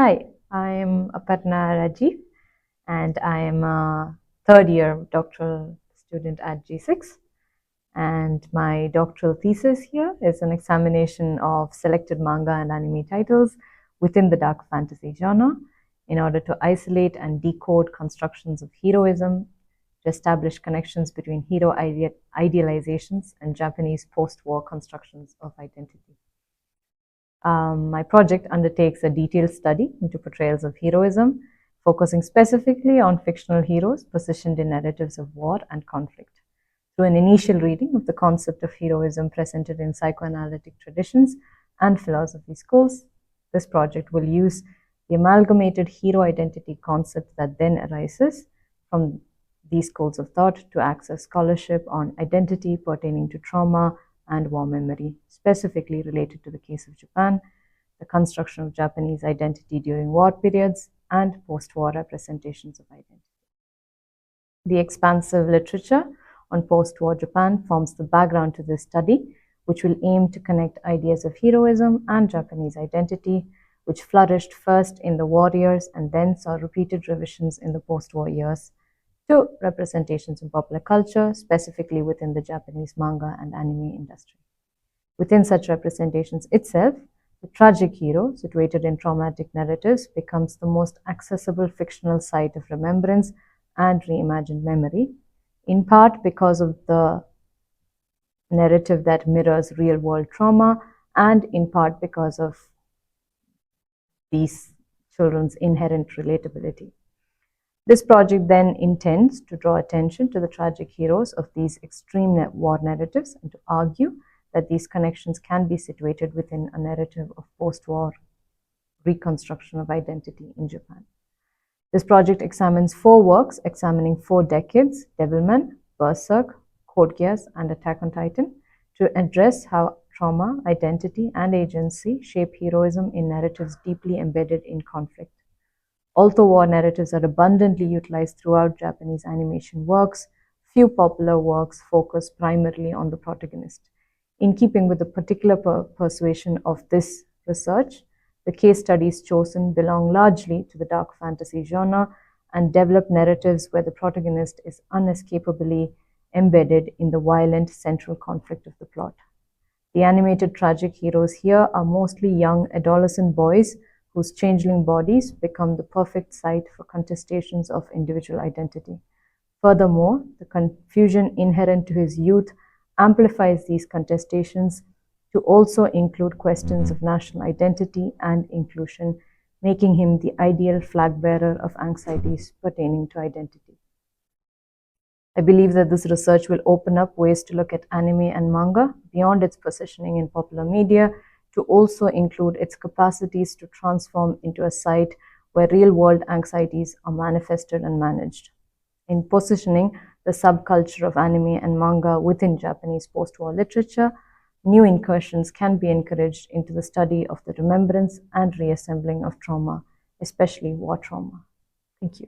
Hi, I am Aparna RAJEEV, and I am a third-year doctoral student at GSICCS. And my doctoral thesis here is an examination of selected manga and anime titles within the dark fantasy genre in order to isolate and decode constructions of heroism, to establish connections between hero idealizations and Japanese post-war constructions of identity. My project undertakes a detailed study into portrayals of heroism, focusing specifically on fictional heroes positioned in narratives of war and conflict. Through an initial reading of the concept of heroism presented in psychoanalytic traditions and philosophy schools, this project will use the amalgamated hero identity concept that then arises from these schools of thought to access scholarship on identity pertaining to trauma and war memory, specifically related to the case of Japan, the construction of Japanese identity during war periods, and post-war representations of identity. The expansive literature on post-war Japan forms the background to this study, which will aim to connect ideas of heroism and Japanese identity, which flourished first in the war years and then saw repeated revisions in the post-war years, to representations in popular culture, specifically within the Japanese manga and anime industry. Within such representations itself, the tragic hero, situated in traumatic narratives, becomes the most accessible fictional site of remembrance and reimagined memory, in part because of the narrative that mirrors real-world trauma, and in part because of these children's inherent relatability. This project then intends to draw attention to the tragic heroes of these extreme war narratives and to argue that these connections can be situated within a narrative of post-war reconstruction of identity in Japan. This project examines 4 works examining 4 decades, Devilman, Berserk, Code Geass, and Attack on Titan, to address how trauma, identity, and agency shape heroism in narratives deeply embedded in conflict. Although war narratives are abundantly utilized throughout Japanese animation works, few popular works focus primarily on the protagonist. In keeping with the particular persuasion of this research, the case studies chosen belong largely to the dark fantasy genre and develop narratives where the protagonist is unescapably embedded in the violent central conflict of the plot. The animated tragic heroes here are mostly young adolescent boys whose changeling bodies become the perfect site for contestations of individual identity. Furthermore, the confusion inherent to his youth amplifies these contestations to also include questions of national identity and inclusion, making him the ideal flag bearer of anxieties pertaining to identity. I believe that this research will open up ways to look at anime and manga beyond its positioning in popular media, to also include its capacities to transform into a site where real-world anxieties are manifested and managed. In positioning the subculture of anime and manga within Japanese post-war literature, new incursions can be encouraged into the study of the remembrance and reassembling of trauma, especially war trauma. Thank you.